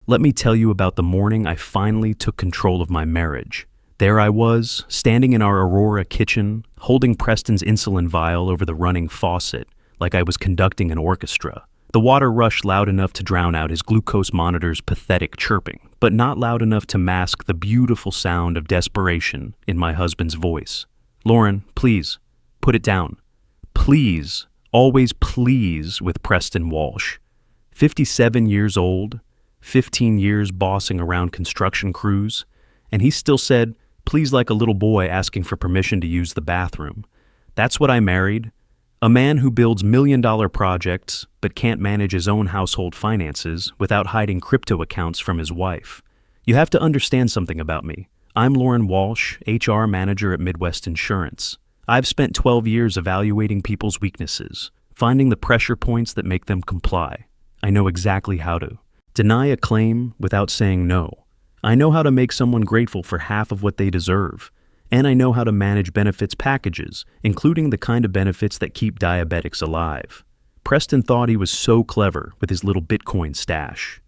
Let me tell you about the morning I finally took control of my marriage. There I was, standing in our Aurora kitchen, holding Preston's insulin vial over the running faucet, like I was conducting an orchestra. The water rushed loud enough to drown out his glucose monitor's pathetic chirping, but not loud enough to mask the beautiful sound of desperation in my husband's voice. "Lauren, please, put it down. Please, always please," with Preston Walsh. 57 years old, 15 years bossing around construction crews, and he still said, please, like a little boy asking for permission to use the bathroom. That's what I married. A man who builds million-dollar projects but can't manage his own household finances without hiding crypto accounts from his wife. You have to understand something about me. I'm Lauren Walsh, HR manager at Midwest Insurance. I've spent 12 years evaluating people's weaknesses, finding the pressure points that make them comply. I know exactly how to deny a claim without saying no. I know how to make someone grateful for half of what they deserve. And I know how to manage benefits packages, including the kind of benefits that keep diabetics alive. Preston thought he was so clever with his little Bitcoin stash.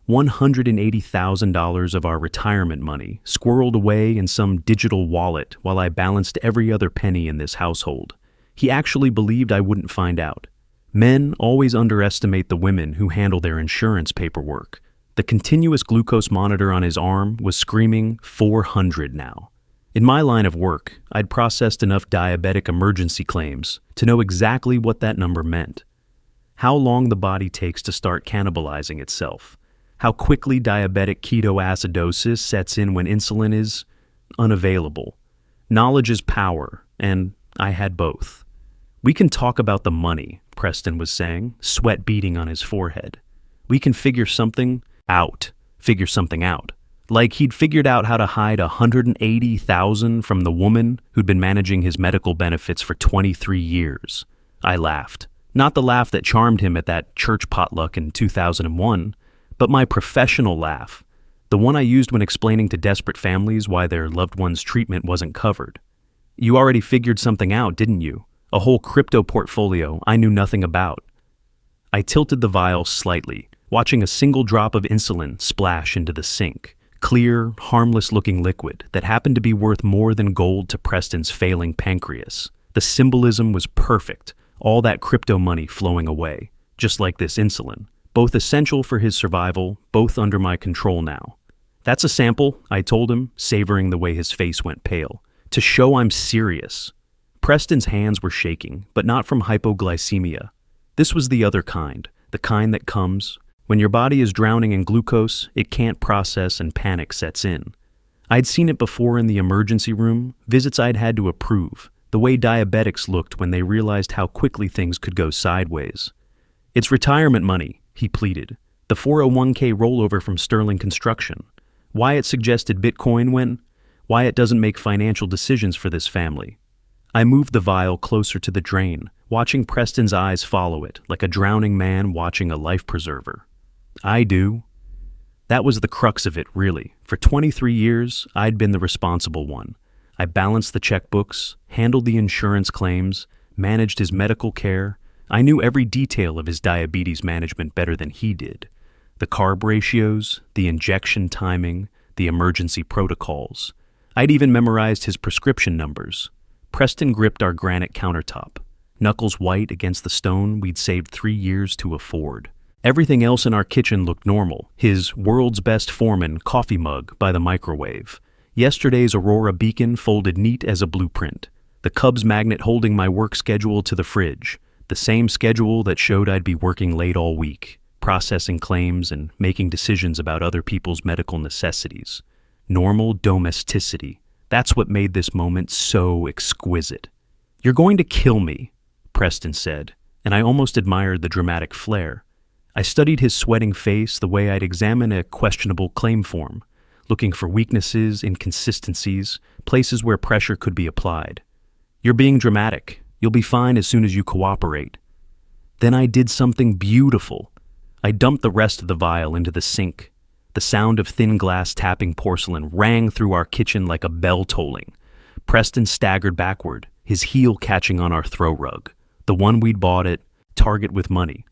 $180,000 of our retirement money squirreled away in some digital wallet while I balanced every other penny in this household. He actually believed I wouldn't find out. Men always underestimate the women who handle their insurance paperwork. The continuous glucose monitor on his arm was screaming 400 now. In my line of work, I'd processed enough diabetic emergency claims to know exactly what that number meant. How long the body takes to start cannibalizing itself. How quickly diabetic ketoacidosis sets in when insulin is unavailable. Knowledge is power, and I had both. We can talk about the money, Preston was saying, sweat beading on his forehead. We can figure something out. Like he'd figured out how to hide $180,000 from the woman who'd been managing his medical benefits for 23 years. I laughed. Not the laugh that charmed him at that church potluck in 2001, but my professional laugh, the one I used when explaining to desperate families why their loved one's treatment wasn't covered. You already figured something out, didn't you? A whole crypto portfolio I knew nothing about. I tilted the vial slightly, watching a single drop of insulin splash into the sink. Clear, harmless-looking liquid that happened to be worth more than gold to Preston's failing pancreas. The symbolism was perfect, all that crypto money flowing away, just like this insulin. Both essential for his survival, both under my control now. That's a sample, I told him, savoring the way his face went pale. To show I'm serious. Preston's hands were shaking, but not from hypoglycemia. This was the other kind, the kind that comes when your body is drowning in glucose, it can't process and panic sets in. I'd seen it before in the emergency room, visits I'd had to approve, the way diabetics looked when they realized how quickly things could go sideways. It's retirement money, he pleaded. The 401k rollover from Sterling Construction. Wyatt suggested Bitcoin when Wyatt doesn't make financial decisions for this family. I moved the vial closer to the drain, watching Preston's eyes follow it like a drowning man watching a life preserver. I do. That was the crux of it, really. For 23 years, I'd been the responsible one. I balanced the checkbooks, handled the insurance claims, managed his medical care. I knew every detail of his diabetes management better than he did. The carb ratios, the injection timing, the emergency protocols. I'd even memorized his prescription numbers. Preston gripped our granite countertop, knuckles white against the stone we'd saved 3 years to afford. Everything else in our kitchen looked normal. His world's best foreman coffee mug by the microwave. Yesterday's Aurora beacon folded neat as a blueprint. The Cubs magnet holding my work schedule to the fridge. The same schedule that showed I'd be working late all week, processing claims and making decisions about other people's medical necessities. Normal domesticity. That's what made this moment so exquisite. "You're going to kill me," Preston said, and I almost admired the dramatic flair. I studied his sweating face the way I'd examine a questionable claim form, looking for weaknesses, inconsistencies, places where pressure could be applied. "You're being dramatic. You'll be fine as soon as you cooperate." Then I did something beautiful. I dumped the rest of the vial into the sink. The sound of thin glass tapping porcelain rang through our kitchen like a bell tolling. Preston staggered backward, his heel catching on our throw rug, the one we'd bought at Target with money.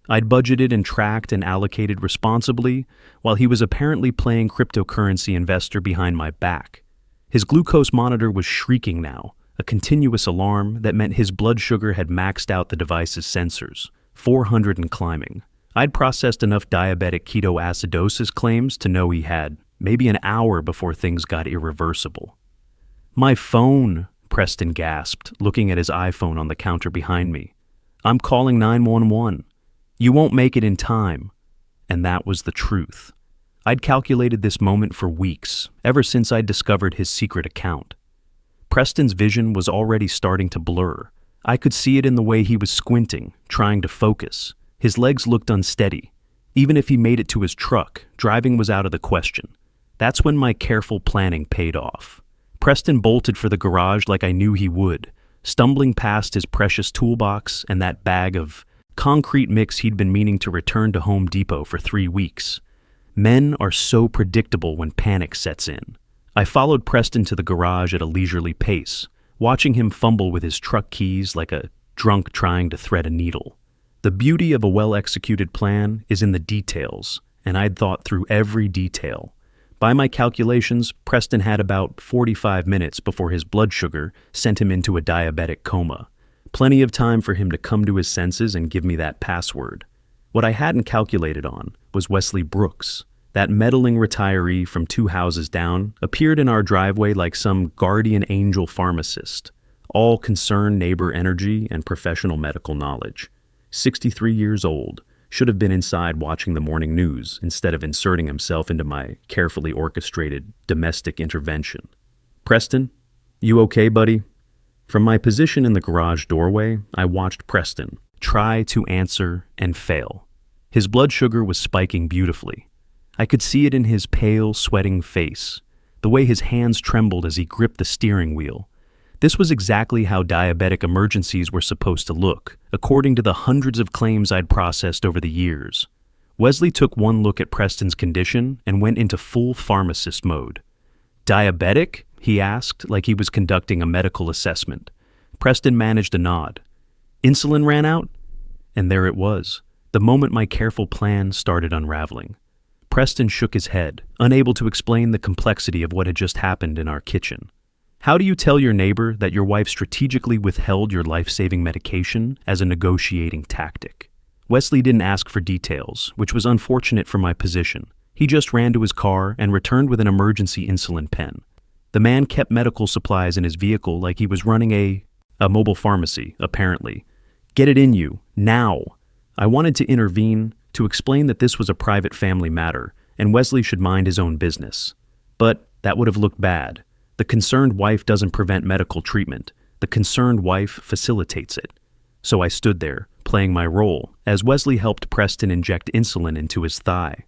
I'd budgeted and tracked and allocated responsibly, while he was apparently playing cryptocurrency investor behind my back. His glucose monitor was shrieking now, a continuous alarm that meant his blood sugar had maxed out the device's sensors, 400 and climbing. I'd processed enough diabetic ketoacidosis claims to know he had maybe an hour before things got irreversible. "My phone," Preston gasped, looking at his iPhone on the counter behind me. "I'm calling 911. You won't make it in time." And that was the truth. I'd calculated this moment for weeks, ever since I'd discovered his secret account. Preston's vision was already starting to blur. I could see it in the way he was squinting, trying to focus. His legs looked unsteady. Even if he made it to his truck, driving was out of the question. That's when my careful planning paid off. Preston bolted for the garage like I knew he would, stumbling past his precious toolbox and that bag of concrete mix he'd been meaning to return to Home Depot for 3 weeks. Men are so predictable when panic sets in. I followed Preston to the garage at a leisurely pace, watching him fumble with his truck keys like a drunk trying to thread a needle. The beauty of a well-executed plan is in the details, and I'd thought through every detail. By my calculations, Preston had about 45 minutes before his blood sugar sent him into a diabetic coma. Plenty of time for him to come to his senses and give me that password. What I hadn't calculated on was Wesley Brooks. That meddling retiree from 2 houses down appeared in our driveway like some guardian angel pharmacist, all concerned neighbor energy and professional medical knowledge. 63 years old, should have been inside watching the morning news instead of inserting himself into my carefully orchestrated domestic intervention. "Preston, you okay, buddy?" From my position in the garage doorway, I watched Preston try to answer and fail. His blood sugar was spiking beautifully. I could see it in his pale, sweating face, the way his hands trembled as he gripped the steering wheel. This was exactly how diabetic emergencies were supposed to look, according to the hundreds of claims I'd processed over the years. Wesley took one look at Preston's condition and went into full pharmacist mode. "Diabetic?" he asked, like he was conducting a medical assessment. Preston managed a nod. "Insulin ran out?" And there it was, the moment my careful plan started unraveling. Preston shook his head, unable to explain the complexity of what had just happened in our kitchen. "How do you tell your neighbor that your wife strategically withheld your life-saving medication as a negotiating tactic?" Wesley didn't ask for details, which was unfortunate for my position. He just ran to his car and returned with an emergency insulin pen. The man kept medical supplies in his vehicle like he was running a mobile pharmacy, apparently. "Get it in you, now." I wanted to intervene, to explain that this was a private family matter, and Wesley should mind his own business. But that would have looked bad. The concerned wife doesn't prevent medical treatment. The concerned wife facilitates it. So I stood there, playing my role, as Wesley helped Preston inject insulin into his thigh.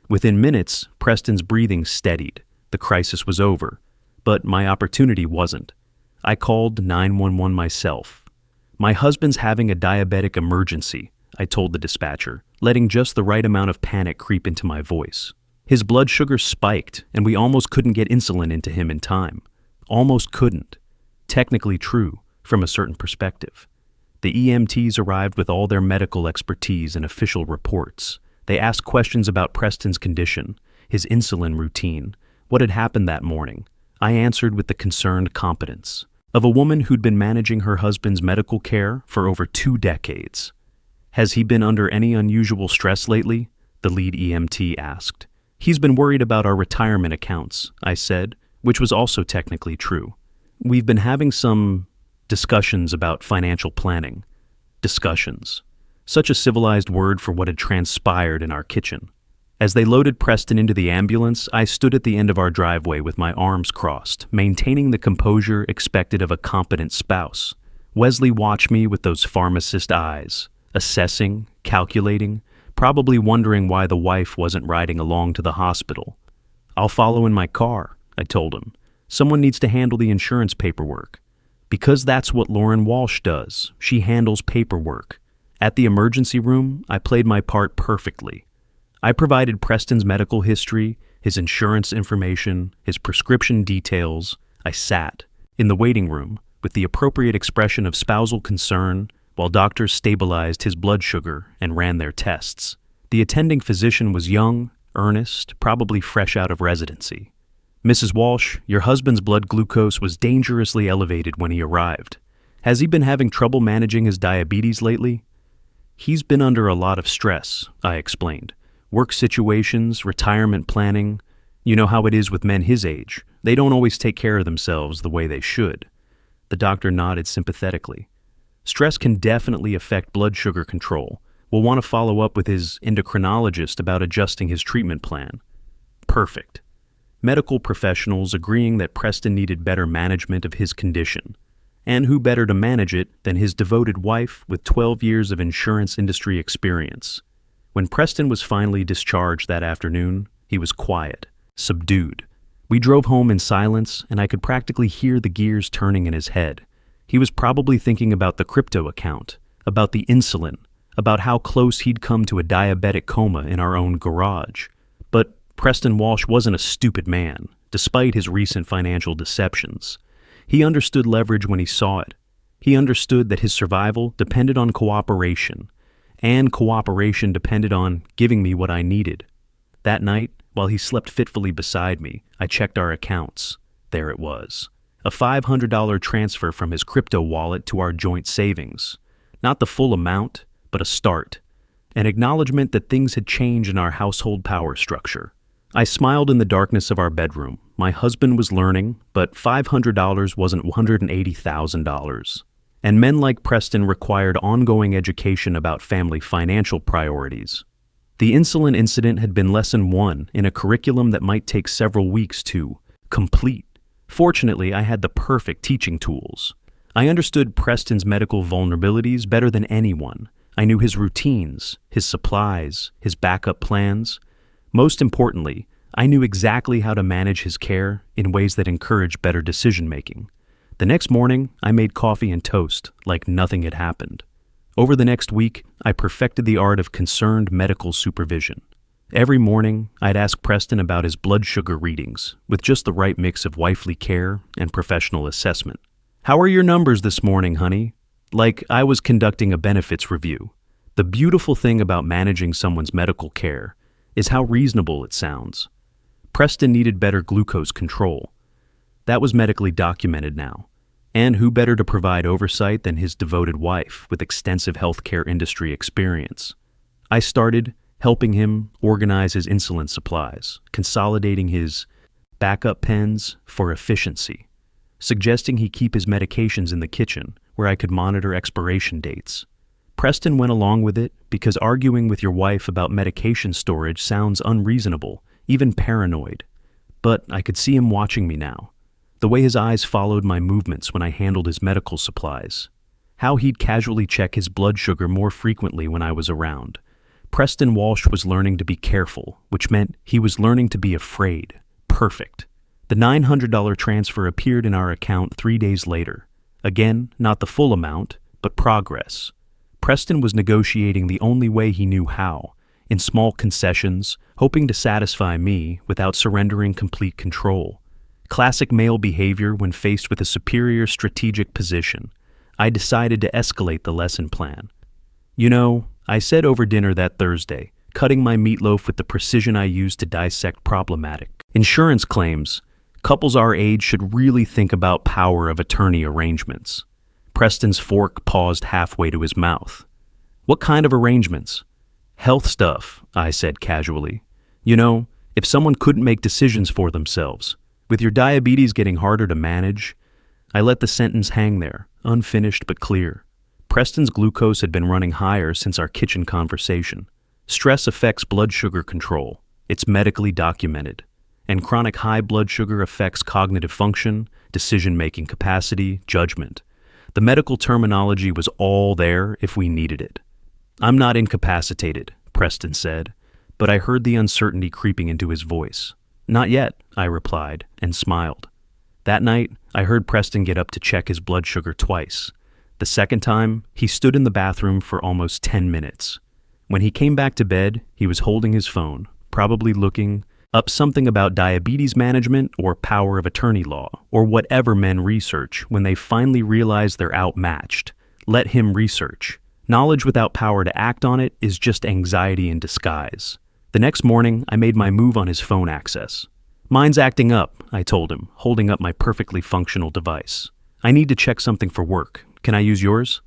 Within minutes, Preston's breathing steadied. The crisis was over. But my opportunity wasn't. I called 911 myself. "My husband's having a diabetic emergency," I told the dispatcher, letting just the right amount of panic creep into my voice. His blood sugar spiked, and we almost couldn't get insulin into him in time. Almost couldn't. Technically true, from a certain perspective. The EMTs arrived with all their medical expertise and official reports. They asked questions about Preston's condition, his insulin routine, what had happened that morning. I answered with the concerned competence of a woman who'd been managing her husband's medical care for over 2 decades. "Has he been under any unusual stress lately?" the lead EMT asked. "He's been worried about our retirement accounts," I said, which was also technically true. "We've been having some discussions about financial planning." Discussions. Such a civilized word for what had transpired in our kitchen. As they loaded Preston into the ambulance, I stood at the end of our driveway with my arms crossed, maintaining the composure expected of a competent spouse. Wesley watched me with those pharmacist eyes, assessing, calculating, probably wondering why the wife wasn't riding along to the hospital. "I'll follow in my car," I told him. "Someone needs to handle the insurance paperwork." Because that's what Lauren Walsh does. She handles paperwork. At the emergency room, I played my part perfectly. I provided Preston's medical history, his insurance information, his prescription details. I sat in the waiting room with the appropriate expression of spousal concern, while doctors stabilized his blood sugar and ran their tests. The attending physician was young, earnest, probably fresh out of residency. "Mrs. Walsh, your husband's blood glucose was dangerously elevated when he arrived. Has he been having trouble managing his diabetes lately?" "He's been under a lot of stress," I explained. "Work situations, retirement planning. You know how it is with men his age. They don't always take care of themselves the way they should." The doctor nodded sympathetically. "Stress can definitely affect blood sugar control. We'll want to follow up with his endocrinologist about adjusting his treatment plan." Perfect. Medical professionals agreeing that Preston needed better management of his condition. And who better to manage it than his devoted wife with 12 years of insurance industry experience? When Preston was finally discharged that afternoon, he was quiet, subdued. We drove home in silence, and I could practically hear the gears turning in his head. He was probably thinking about the crypto account, about the insulin, about how close he'd come to a diabetic coma in our own garage. But Preston Walsh wasn't a stupid man, despite his recent financial deceptions. He understood leverage when he saw it. He understood that his survival depended on cooperation, and cooperation depended on giving me what I needed. That night, while he slept fitfully beside me, I checked our accounts. There it was. A $500 transfer from his crypto wallet to our joint savings. Not the full amount, but a start. An acknowledgement that things had changed in our household power structure. I smiled in the darkness of our bedroom. My husband was learning, but $500 wasn't $180,000. And men like Preston required ongoing education about family financial priorities. The insulin incident had been lesson 1 in a curriculum that might take several weeks to complete. Fortunately, I had the perfect teaching tools. I understood Preston's medical vulnerabilities better than anyone. I knew his routines, his supplies, his backup plans. Most importantly, I knew exactly how to manage his care in ways that encouraged better decision-making. The next morning, I made coffee and toast like nothing had happened. Over the next week, I perfected the art of concerned medical supervision. Every morning, I'd ask Preston about his blood sugar readings, with just the right mix of wifely care and professional assessment. "How are your numbers this morning, honey?" Like I was conducting a benefits review. The beautiful thing about managing someone's medical care is how reasonable it sounds. Preston needed better glucose control. That was medically documented now. And who better to provide oversight than his devoted wife with extensive healthcare industry experience? I started helping him organize his insulin supplies, consolidating his backup pens for efficiency, suggesting he keep his medications in the kitchen where I could monitor expiration dates. Preston went along with it because arguing with your wife about medication storage sounds unreasonable, even paranoid. But I could see him watching me now. The way his eyes followed my movements when I handled his medical supplies. How he'd casually check his blood sugar more frequently when I was around. Preston Walsh was learning to be careful, which meant he was learning to be afraid. Perfect. The $900 transfer appeared in our account 3 days later. Again, not the full amount, but progress. Preston was negotiating the only way he knew how, in small concessions, hoping to satisfy me without surrendering complete control. Classic male behavior when faced with a superior strategic position. I decided to escalate the lesson plan. "You know," I said over dinner that Thursday, cutting my meatloaf with the precision I used to dissect problematic insurance claims. Couples our age should really think about power of attorney arrangements. Preston's fork paused halfway to his mouth. "What kind of arrangements?" "Health stuff," I said casually. "You know, if someone couldn't make decisions for themselves, with your diabetes getting harder to manage." I let the sentence hang there, unfinished but clear. Preston's glucose had been running higher since our kitchen conversation. Stress affects blood sugar control. It's medically documented. And chronic high blood sugar affects cognitive function, decision-making capacity, judgment. The medical terminology was all there if we needed it. "I'm not incapacitated," Preston said, but I heard the uncertainty creeping into his voice. "Not yet," I replied, and smiled. That night, I heard Preston get up to check his blood sugar twice. The second time, he stood in the bathroom for almost 10 minutes. When he came back to bed, he was holding his phone, probably looking up something about diabetes management or power of attorney law, or whatever men research when they finally realize they're outmatched, Let him research. Knowledge without power to act on it is just anxiety in disguise. The next morning, I made my move on his phone access. Mine's acting up, I told him, holding up my perfectly functional device. I need to check something for work. Can I use yours?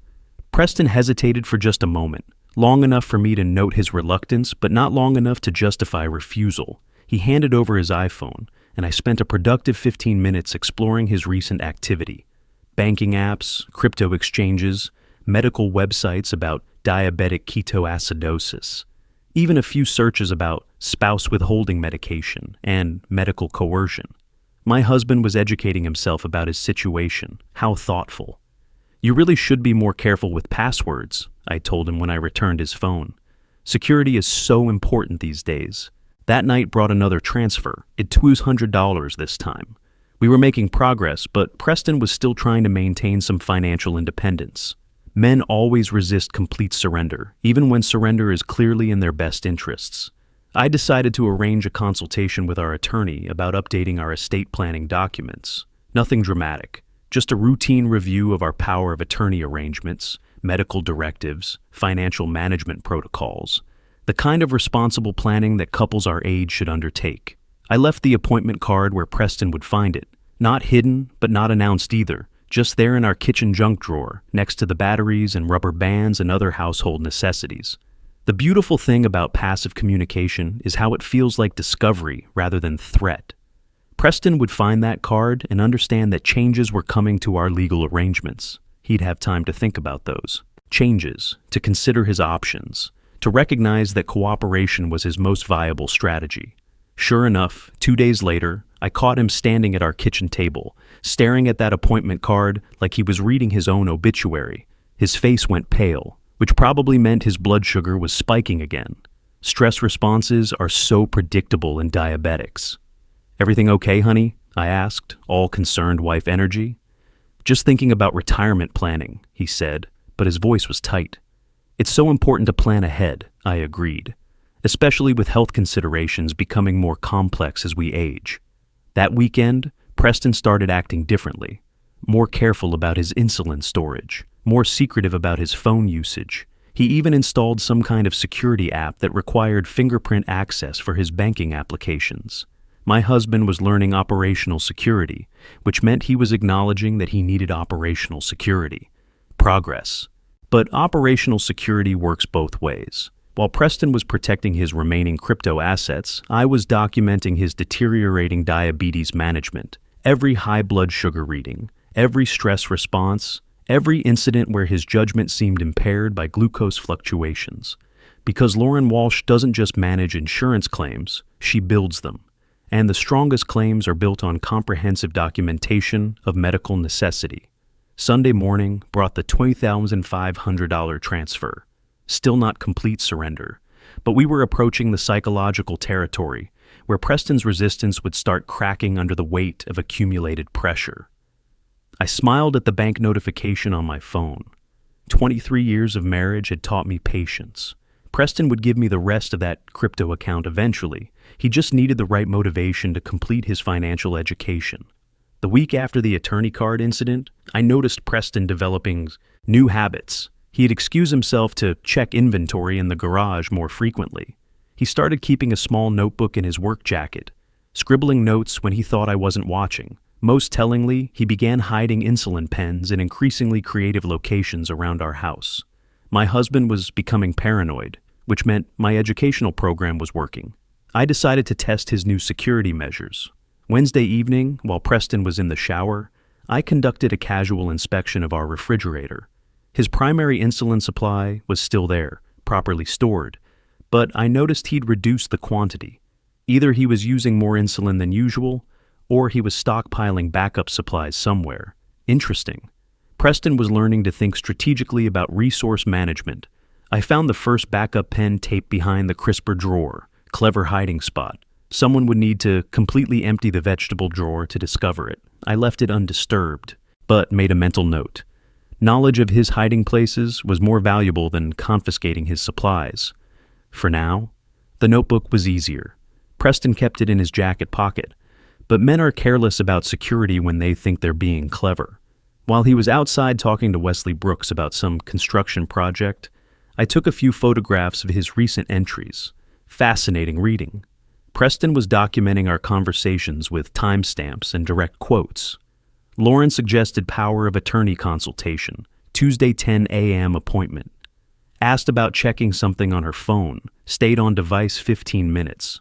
Preston hesitated for just a moment, long enough for me to note his reluctance, but not long enough to justify refusal. He handed over his iPhone, and I spent a productive 15 minutes exploring his recent activity. Banking apps, crypto exchanges, medical websites about diabetic ketoacidosis, even a few searches about spouse withholding medication and medical coercion. My husband was educating himself about his situation. How thoughtful. You really should be more careful with passwords, I told him when I returned his phone. Security is so important these days. That night brought another transfer. It was $200 this time. We were making progress, but Preston was still trying to maintain some financial independence. Men always resist complete surrender, even when surrender is clearly in their best interests. I decided to arrange a consultation with our attorney about updating our estate planning documents. Nothing dramatic, just a routine review of our power of attorney arrangements, medical directives, financial management protocols, the kind of responsible planning that couples our age should undertake. I left the appointment card where Preston would find it, not hidden, but not announced either, just there in our kitchen junk drawer, next to the batteries and rubber bands and other household necessities. The beautiful thing about passive communication is how it feels like discovery rather than threat. Preston would find that card and understand that changes were coming to our legal arrangements. He'd have time to think about those changes, to consider his options, to recognize that cooperation was his most viable strategy. Sure enough, 2 days later, I caught him standing at our kitchen table, staring at that appointment card like he was reading his own obituary. His face went pale, which probably meant his blood sugar was spiking again. Stress responses are so predictable in diabetics. "Everything okay, honey?" I asked, all concerned wife energy. "Just thinking about retirement planning," he said, but his voice was tight. "It's so important to plan ahead," I agreed, especially with health considerations becoming more complex as we age. That weekend, Preston started acting differently, more careful about his insulin storage, more secretive about his phone usage. He even installed some kind of security app that required fingerprint access for his banking applications. My husband was learning operational security, which meant he was acknowledging that he needed operational security. Progress. But operational security works both ways. While Preston was protecting his remaining crypto assets, I was documenting his deteriorating diabetes management, every high blood sugar reading, every stress response, every incident where his judgment seemed impaired by glucose fluctuations. Because Lauren Walsh doesn't just manage insurance claims, she builds them. And the strongest claims are built on comprehensive documentation of medical necessity. Sunday morning brought the $20,500 transfer. Still not complete surrender, but we were approaching the psychological territory where Preston's resistance would start cracking under the weight of accumulated pressure. I smiled at the bank notification on my phone. 23 years of marriage had taught me patience. Preston would give me the rest of that crypto account eventually. He just needed the right motivation to complete his financial education. The week after the attorney card incident, I noticed Preston developing new habits. He'd excuse himself to check inventory in the garage more frequently. He started keeping a small notebook in his work jacket, scribbling notes when he thought I wasn't watching. Most tellingly, he began hiding insulin pens in increasingly creative locations around our house. My husband was becoming paranoid, which meant my educational program was working. I decided to test his new security measures. Wednesday evening, while Preston was in the shower, I conducted a casual inspection of our refrigerator. His primary insulin supply was still there, properly stored, but I noticed he'd reduced the quantity. Either he was using more insulin than usual, or he was stockpiling backup supplies somewhere. Interesting. Preston was learning to think strategically about resource management. I found the first backup pen taped behind the crisper drawer. Clever hiding spot. Someone would need to completely empty the vegetable drawer to discover it. I left it undisturbed, but made a mental note. Knowledge of his hiding places was more valuable than confiscating his supplies. For now, the notebook was easier. Preston kept it in his jacket pocket, but men are careless about security when they think they're being clever. While he was outside talking to Wesley Brooks about some construction project, I took a few photographs of his recent entries. Fascinating reading. Preston was documenting our conversations with timestamps and direct quotes. Lauren suggested power of attorney consultation, Tuesday 10 a.m. appointment. Asked about checking something on her phone, stayed on device 15 minutes.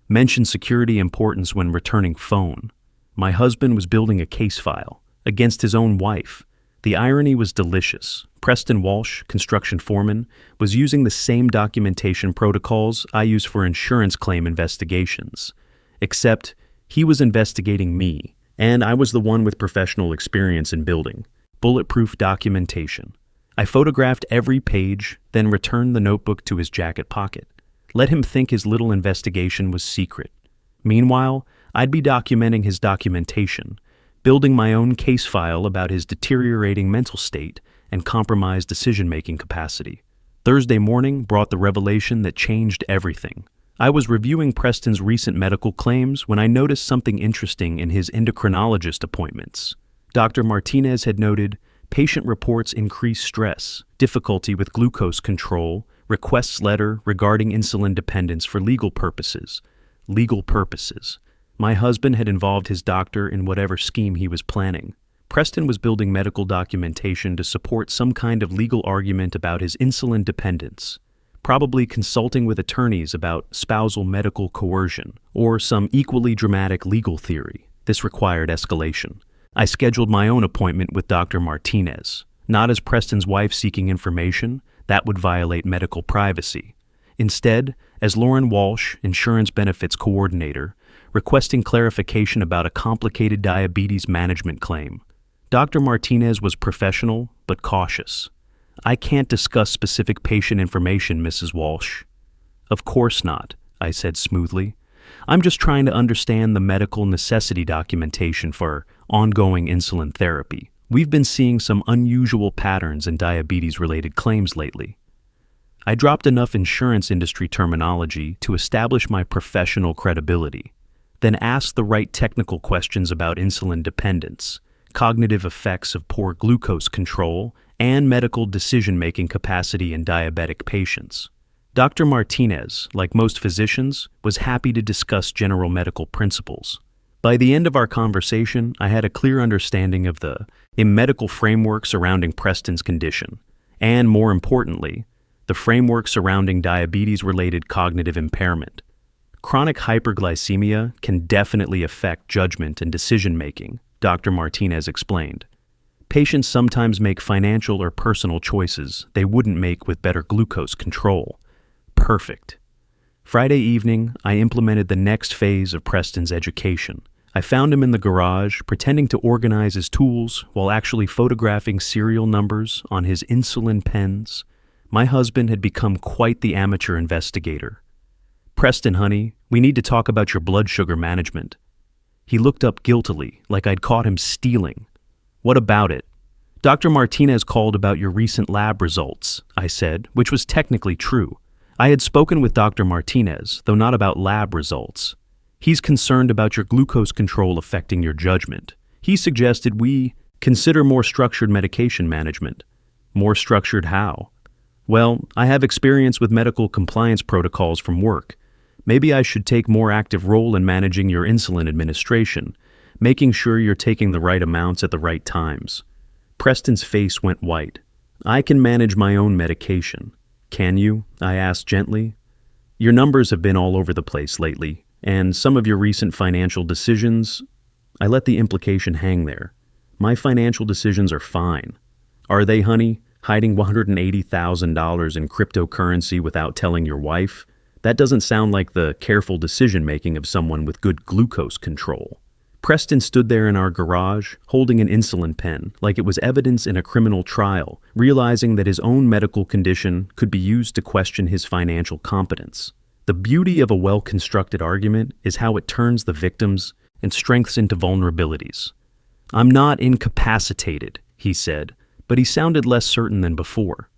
Mentioned security importance when returning phone. My husband was building a case file against his own wife. The irony was delicious. Preston Walsh, construction foreman, was using the same documentation protocols I use for insurance claim investigations, except he was investigating me, and I was the one with professional experience in building. Bulletproof documentation. I photographed every page, then returned the notebook to his jacket pocket. Let him think his little investigation was secret. Meanwhile, I'd be documenting his documentation, building my own case file about his deteriorating mental state and compromised decision-making capacity. Thursday morning brought the revelation that changed everything. I was reviewing Preston's recent medical claims when I noticed something interesting in his endocrinologist appointments. Dr. Martinez had noted patient reports increased stress, difficulty with glucose control, requests letter regarding insulin dependence for legal purposes. Legal purposes. My husband had involved his doctor in whatever scheme he was planning. Preston was building medical documentation to support some kind of legal argument about his insulin dependence, probably consulting with attorneys about spousal medical coercion or some equally dramatic legal theory. This required escalation. I scheduled my own appointment with Dr. Martinez, not as Preston's wife seeking information. That would violate medical privacy. Instead, as Lauren Walsh, insurance benefits coordinator, requesting clarification about a complicated diabetes management claim. Dr. Martinez was professional but cautious. I can't discuss specific patient information, Mrs. Walsh. Of course not, I said smoothly. I'm just trying to understand the medical necessity documentation for ongoing insulin therapy. We've been seeing some unusual patterns in diabetes-related claims lately. I dropped enough insurance industry terminology to establish my professional credibility, then asked the right technical questions about insulin dependence, cognitive effects of poor glucose control, and medical decision-making capacity in diabetic patients. Dr. Martinez, like most physicians, was happy to discuss general medical principles. By the end of our conversation, I had a clear understanding of the medical framework surrounding Preston's condition, and more importantly, the framework surrounding diabetes-related cognitive impairment. Chronic hyperglycemia can definitely affect judgment and decision-making, Dr. Martinez explained. Patients sometimes make financial or personal choices they wouldn't make with better glucose control. Perfect. Friday evening, I implemented the next phase of Preston's education. I found him in the garage, pretending to organize his tools while actually photographing serial numbers on his insulin pens. My husband had become quite the amateur investigator. Preston, honey, we need to talk about your blood sugar management. He looked up guiltily, like I'd caught him stealing. What about it? Dr. Martinez called about your recent lab results, I said, which was technically true. I had spoken with Dr. Martinez, though not about lab results. He's concerned about your glucose control affecting your judgment. He suggested we consider more structured medication management. More structured how? Well, I have experience with medical compliance protocols from work. Maybe I should take more active role in managing your insulin administration, making sure you're taking the right amounts at the right times. Preston's face went white. I can manage my own medication. Can you? I asked gently. Your numbers have been all over the place lately, and some of your recent financial decisions, I let the implication hang there. My financial decisions are fine. Are they, honey? Hiding $180,000 in cryptocurrency without telling your wife? That doesn't sound like the careful decision-making of someone with good glucose control. Preston stood there in our garage, holding an insulin pen, like it was evidence in a criminal trial, realizing that his own medical condition could be used to question his financial competence. The beauty of a well-constructed argument is how it turns the victims and strengths into vulnerabilities. I'm not incapacitated, he said, but he sounded less certain than before.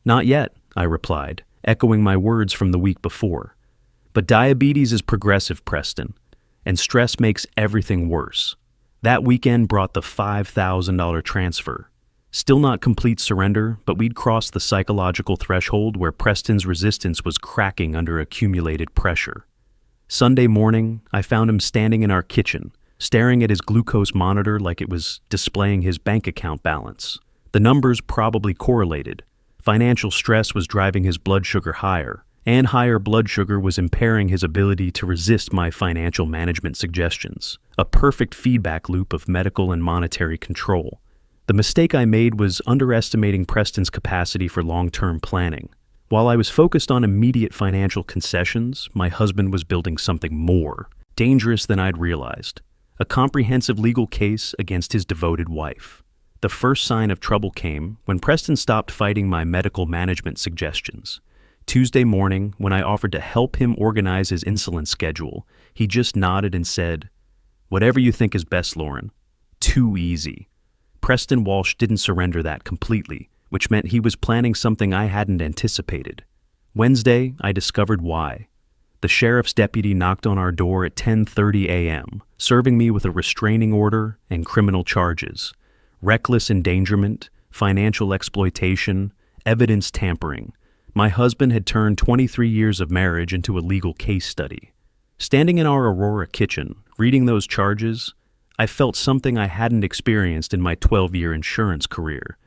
Not yet, I replied, echoing my words from the week before. But diabetes is progressive, Preston, and stress makes everything worse. That weekend brought the $5,000 transfer. Still not complete surrender, but we'd crossed the psychological threshold where Preston's resistance was cracking under accumulated pressure. Sunday morning, I found him standing in our kitchen, staring at his glucose monitor like it was displaying his bank account balance. The numbers probably correlated. Financial stress was driving his blood sugar higher, and higher blood sugar was impairing his ability to resist my financial management suggestions. A perfect feedback loop of medical and monetary control. The mistake I made was underestimating Preston's capacity for long-term planning. While I was focused on immediate financial concessions, my husband was building something more dangerous than I'd realized. A comprehensive legal case against his devoted wife. The first sign of trouble came when Preston stopped fighting my medical management suggestions. Tuesday morning, when I offered to help him organize his insulin schedule, he just nodded and said, "Whatever you think is best, Lauren." Too easy. Preston Walsh didn't surrender that completely, which meant he was planning something I hadn't anticipated. Wednesday, I discovered why. The sheriff's deputy knocked on our door at 10:30 a.m., serving me with a restraining order and criminal charges. Reckless endangerment, financial exploitation, evidence tampering. My husband had turned 23 years of marriage into a legal case study. Standing in our Aurora kitchen, reading those charges, I felt something I hadn't experienced in my 12-year insurance career.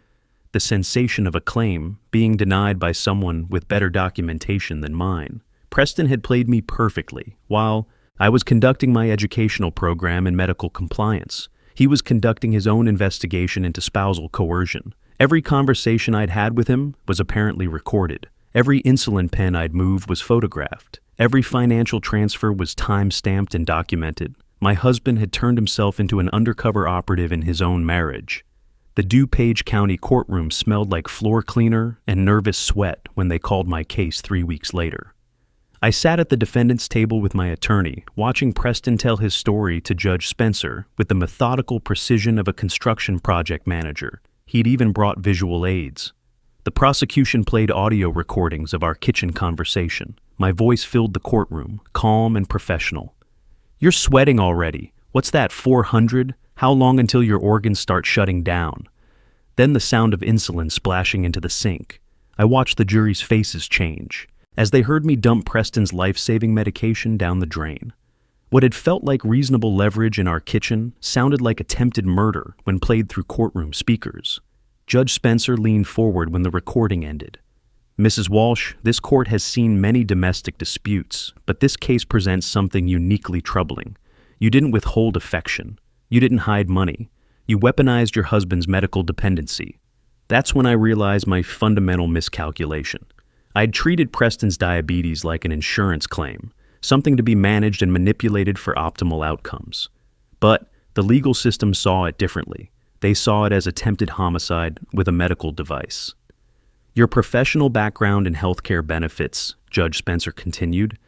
The sensation of a claim being denied by someone with better documentation than mine. Preston had played me perfectly. While I was conducting my educational program in medical compliance, he was conducting his own investigation into spousal coercion. Every conversation I'd had with him was apparently recorded. Every insulin pen I'd moved was photographed. Every financial transfer was time-stamped and documented. My husband had turned himself into an undercover operative in his own marriage. The DuPage County courtroom smelled like floor cleaner and nervous sweat when they called my case 3 weeks later. I sat at the defendant's table with my attorney, watching Preston tell his story to Judge Spencer with the methodical precision of a construction project manager. He'd even brought visual aids. The prosecution played audio recordings of our kitchen conversation. My voice filled the courtroom, calm and professional. "You're sweating already. What's that, 400? How long until your organs start shutting down?" Then the sound of insulin splashing into the sink. I watched the jury's faces change as they heard me dump Preston's life-saving medication down the drain. What had felt like reasonable leverage in our kitchen sounded like attempted murder when played through courtroom speakers. Judge Spencer leaned forward when the recording ended. "Mrs. Walsh, this court has seen many domestic disputes, but this case presents something uniquely troubling. You didn't withhold affection. You didn't hide money. You weaponized your husband's medical dependency." That's when I realized my fundamental miscalculation. I'd treated Preston's diabetes like an insurance claim, something to be managed and manipulated for optimal outcomes. But the legal system saw it differently. They saw it as attempted homicide with a medical device. "Your professional background in healthcare benefits," Judge Spencer continued,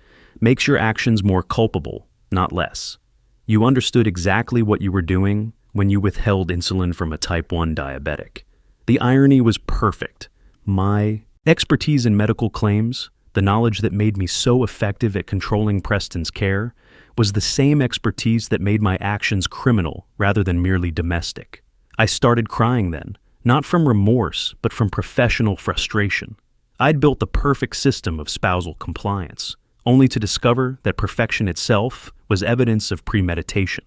"makes your actions more culpable, not less. You understood exactly what you were doing when you withheld insulin from a type 1 diabetic." The irony was perfect. My expertise in medical claims, the knowledge that made me so effective at controlling Preston's care, was the same expertise that made my actions criminal rather than merely domestic. I started crying then, not from remorse, but from professional frustration. I'd built the perfect system of spousal compliance, only to discover that perfection itself was evidence of premeditation.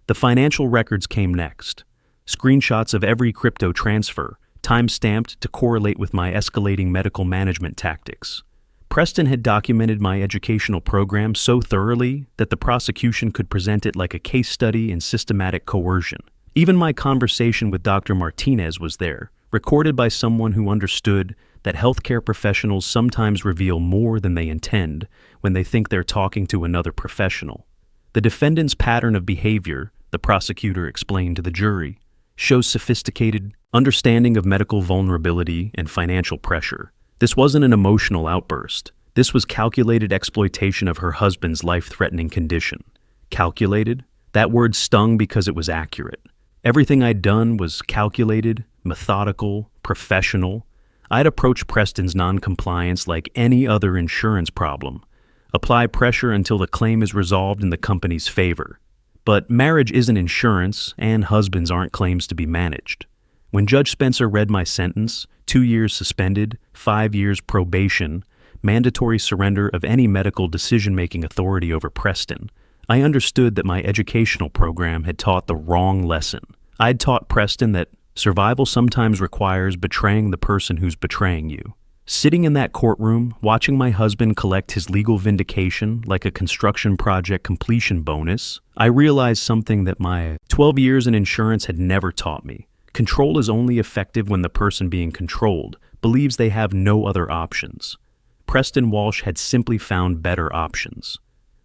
The financial records came next. Screenshots of every crypto transfer, time-stamped to correlate with my escalating medical management tactics. Preston had documented my educational program so thoroughly that the prosecution could present it like a case study in systematic coercion. Even my conversation with Dr. Martinez was there, recorded by someone who understood that healthcare professionals sometimes reveal more than they intend when they think they're talking to another professional. The defendant's pattern of behavior, the prosecutor explained to the jury, shows sophisticated understanding of medical vulnerability and financial pressure. This wasn't an emotional outburst. This was calculated exploitation of her husband's life-threatening condition. Calculated? That word stung because it was accurate. Everything I'd done was calculated, methodical, professional. I'd approach Preston's non-compliance like any other insurance problem. Apply pressure until the claim is resolved in the company's favor. But marriage isn't insurance, and husbands aren't claims to be managed. When Judge Spencer read my sentence, 2 years suspended, 5 years probation, mandatory surrender of any medical decision-making authority over Preston, I understood that my educational program had taught the wrong lesson. I'd taught Preston that survival sometimes requires betraying the person who's betraying you. Sitting in that courtroom, watching my husband collect his legal vindication like a construction project completion bonus, I realized something that my 12 years in insurance had never taught me. Control is only effective when the person being controlled believes they have no other options. Preston Walsh had simply found better options.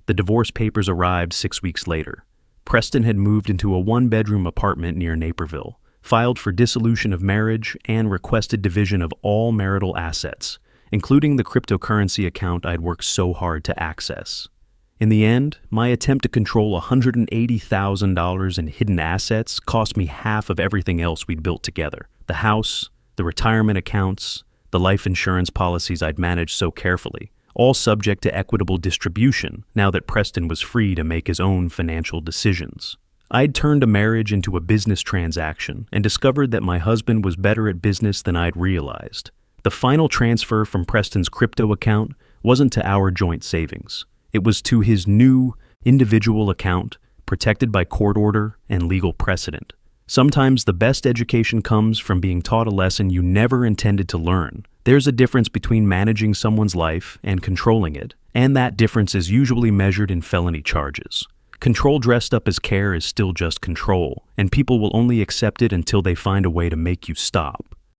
The divorce papers arrived 6 weeks later. Preston had moved into a one-bedroom apartment near Naperville, filed for dissolution of marriage, and requested division of all marital assets, including the cryptocurrency account I'd worked so hard to access. In the end, my attempt to control $180,000 in hidden assets cost me half of everything else we'd built together: the house, the retirement accounts, the life insurance policies I'd managed so carefully, all subject to equitable distribution now that Preston was free to make his own financial decisions. I'd turned a marriage into a business transaction and discovered that my husband was better at business than I'd realized. The final transfer from Preston's crypto account wasn't to our joint savings. It was to his new, individual account, protected by court order and legal precedent. Sometimes the best education comes from being taught a lesson you never intended to learn. There's a difference between managing someone's life and controlling it, and that difference is usually measured in felony charges. Control dressed up as care is still just control, and people will only accept it until they find a way to make you stop.